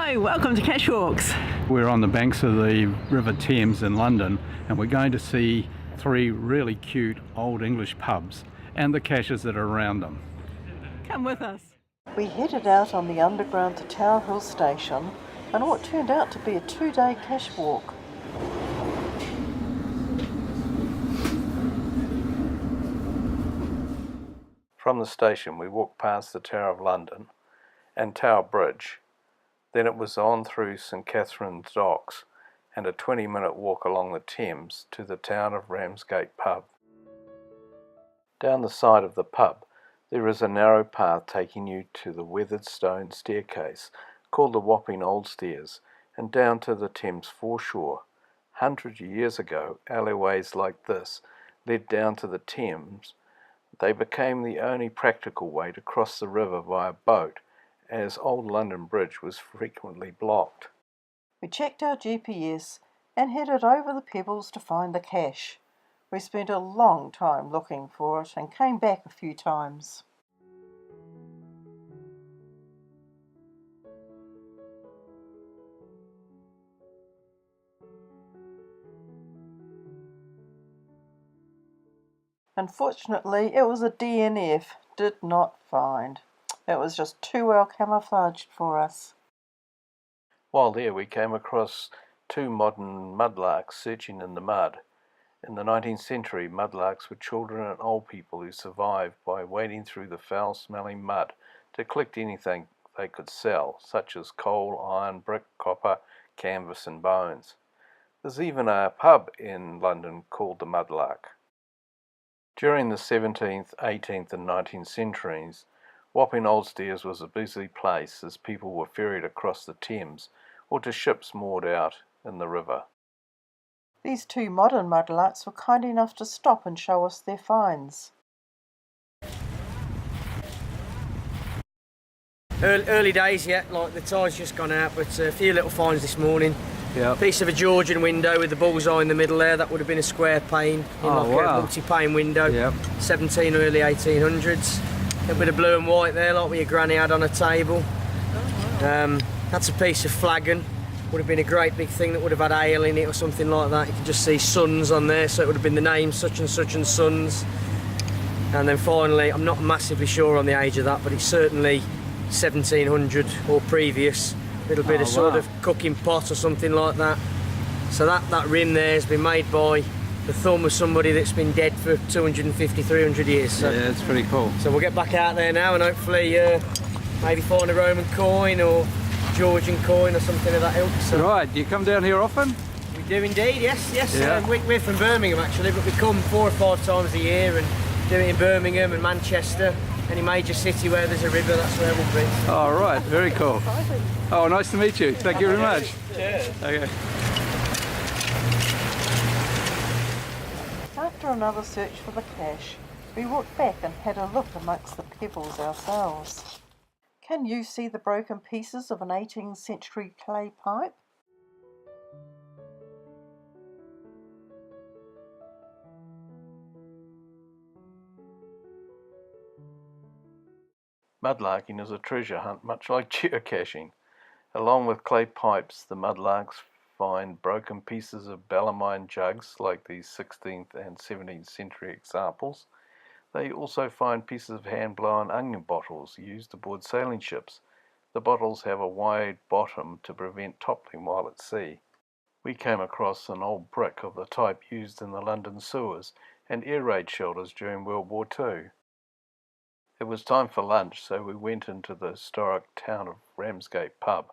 Hi, welcome to Cache Walks. We're on the banks of the River Thames in London, and we're going to see 3 really cute old English pubs and the caches that are around them. Come with us. We headed out on the underground to Tower Hill Station and what turned out to be a 2-day cache walk. From the station we walked past the Tower of London and Tower Bridge. Then it was on through St Catherine's Docks and a 20-minute walk along the Thames to the town of Ramsgate pub. Down the side of the pub there is a narrow path taking you to the weathered stone staircase called the Wapping Old Stairs and down to the Thames foreshore. Hundreds of years ago, alleyways like this led down to the Thames. They became the only practical way to cross the river via boat, as Old London Bridge was frequently blocked. We checked our GPS and headed over the pebbles to find the cache. We spent a long time looking for it and came back a few times. Unfortunately, it was a DNF, did not find. It was just too well camouflaged for us. While there we came across 2 modern mudlarks searching in the mud. In the 19th century, mudlarks were children and old people who survived by wading through the foul-smelling mud to collect anything they could sell, such as coal, iron, brick, copper, canvas and bones. There's even a pub in London called the Mudlark. During the 17th, 18th and 19th centuries, Wapping Old Stairs was a busy place as people were ferried across the Thames or to ships moored out in the river. These 2 modern mudlarks were kind enough to stop and show us their finds. Early days yet, like the tide's just gone out, but a few little finds this morning. Yep. Piece of a Georgian window with the bullseye in the middle there, that would have been a square pane in a multi-pane window. Yep. 17 or early 1800s. A bit of blue and white there, like what your granny had on a table. That's a piece of flagon. Would have been a great big thing that would have had ale in it or something like that. You can just see Sons on there, so it would have been the name such and Sons. And then finally, I'm not massively sure on the age of that, but it's certainly 1700 or previous. Little bit of sort of cooking pot or something like that. So that rim there has been made by the thumb of somebody that's been dead for 250, 300 years. So, yeah, it's pretty cool. So we'll get back out there now and hopefully maybe find a Roman coin or Georgian coin or something of that ilk. So. Right, do you come down here often? We do indeed, yes. Yeah. We're from Birmingham actually, but we come 4 or 5 times a year and do it in Birmingham and Manchester. Any major city where there's a river, that's where we'll be. Oh, right, very cool. Oh, nice to meet you. Thank you very much. Cheers. Okay. After another search for the cache, we walked back and had a look amongst the pebbles ourselves. Can you see the broken pieces of an 18th century clay pipe? Mudlarking is a treasure hunt much like geocaching. Along with clay pipes, the mudlarks find broken pieces of Bellarmine jugs like these 16th and 17th century examples. They also find pieces of hand-blown onion bottles used aboard sailing ships. The bottles have a wide bottom to prevent toppling while at sea. We came across an old brick of the type used in the London sewers and air raid shelters during World War II. It was time for lunch, so we went into the historic town of Ramsgate pub.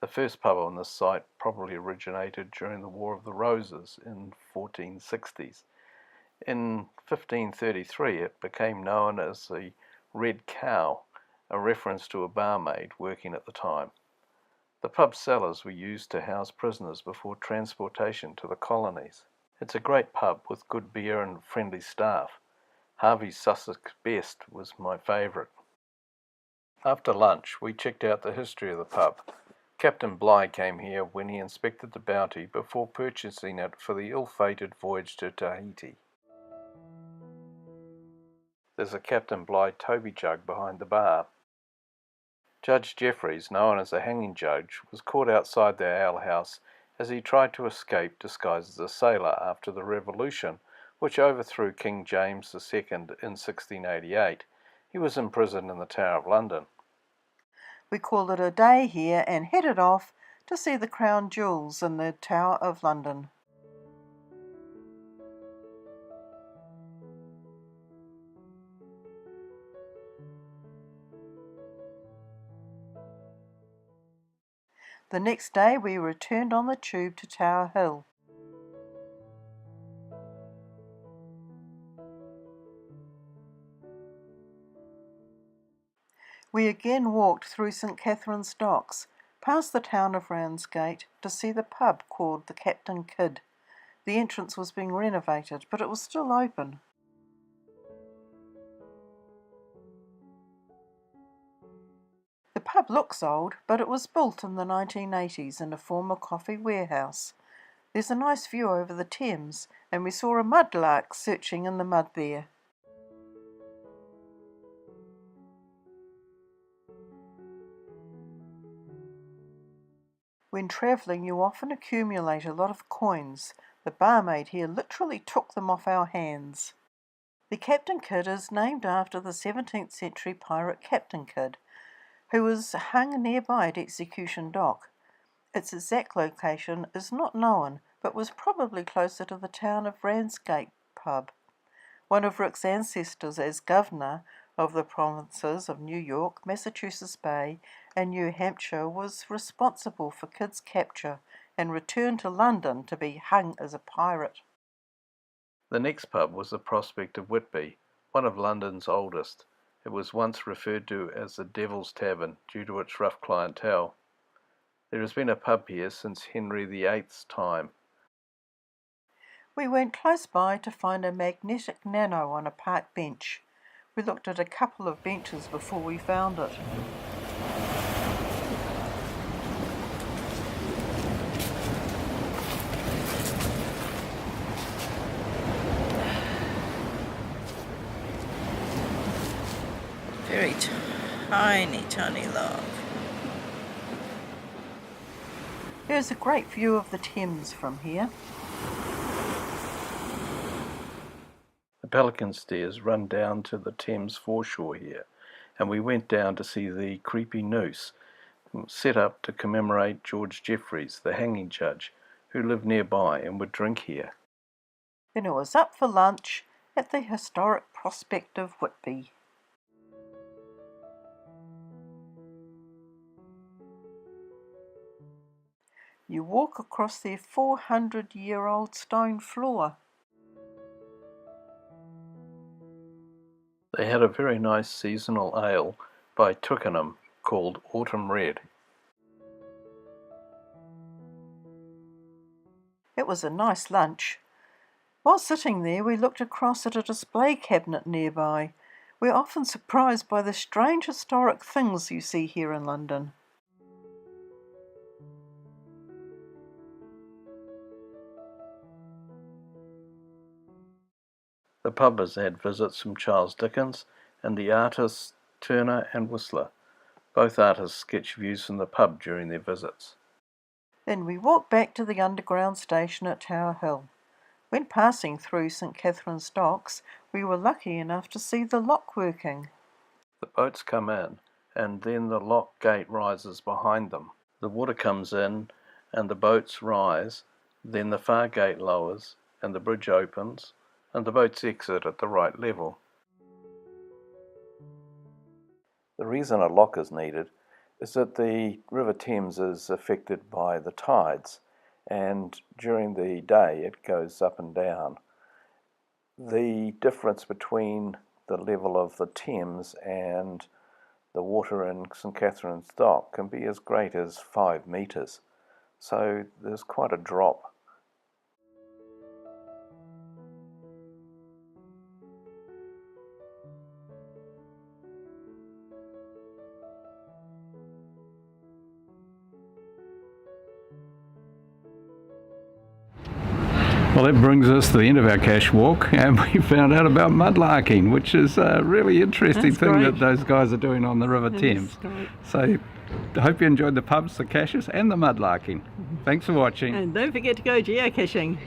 The first pub on this site probably originated during the War of the Roses in 1460s. In 1533 it became known as the Red Cow, a reference to a barmaid working at the time. The pub cellars were used to house prisoners before transportation to the colonies. It's a great pub with good beer and friendly staff. Harvey's Sussex Best was my favourite. After lunch we checked out the history of the pub. Captain Bligh came here when he inspected the Bounty before purchasing it for the ill-fated voyage to Tahiti. There's a Captain Bligh Toby jug behind the bar. Judge Jeffreys, known as the hanging judge, was caught outside the alehouse as he tried to escape disguised as a sailor after the Revolution, which overthrew King James II in 1688. He was imprisoned in the Tower of London. We called it a day here and headed off to see the crown jewels in the Tower of London. The next day we returned on the tube to Tower Hill. We again walked through St Catherine's Docks, past the town of Ramsgate, to see the pub called the Captain Kidd. The entrance was being renovated, but it was still open. The pub looks old, but it was built in the 1980s in a former coffee warehouse. There's a nice view over the Thames, and we saw a mudlark searching in the mud there. When travelling, you often accumulate a lot of coins. The barmaid here literally took them off our hands. The Captain Kidd is named after the 17th century pirate Captain Kidd, who was hung nearby at Execution Dock. Its exact location is not known, but was probably closer to the town of Ramsgate pub. One of Rick's ancestors as governor of the provinces of New York, Massachusetts Bay, and New Hampshire was responsible for Kidd's capture and return to London to be hung as a pirate. The next pub was the Prospect of Whitby, one of London's oldest. It was once referred to as the Devil's Tavern due to its rough clientele. There has been a pub here since Henry VIII's time. We went close by to find a magnetic nano on a park bench. We looked at a couple of benches before we found it. Very tiny log. There's a great view of the Thames from here. The Pelican Stairs run down to the Thames foreshore here, and we went down to see the creepy noose set up to commemorate George Jeffreys, the hanging judge, who lived nearby and would drink here. Then it was up for lunch at the historic Prospect of Whitby. You walk across their 400-year-old stone floor. They had a very nice seasonal ale by Twickenham called Autumn Red. It was a nice lunch. While sitting there, we looked across at a display cabinet nearby. We're often surprised by the strange historic things you see here in London. The pub has had visits from Charles Dickens and the artists Turner and Whistler. Both artists sketch views from the pub during their visits. Then we walked back to the underground station at Tower Hill. When passing through St Catherine's Docks, we were lucky enough to see the lock working. The boats come in, and then the lock gate rises behind them. The water comes in, and the boats rise, then the far gate lowers, and the bridge opens, and the boats exit at the right level. The reason a lock is needed is that the River Thames is affected by the tides, and during the day it goes up and down. The difference between the level of the Thames and the water in St Catherine's Dock can be as great as 5 metres, so there's quite a drop. Well, that brings us to the end of our cache walk, and we found out about mudlarking, which is a really interesting thing that those guys are doing on the River Thames. So I hope you enjoyed the pubs, the caches and the mudlarking. Thanks for watching. And don't forget to go geocaching.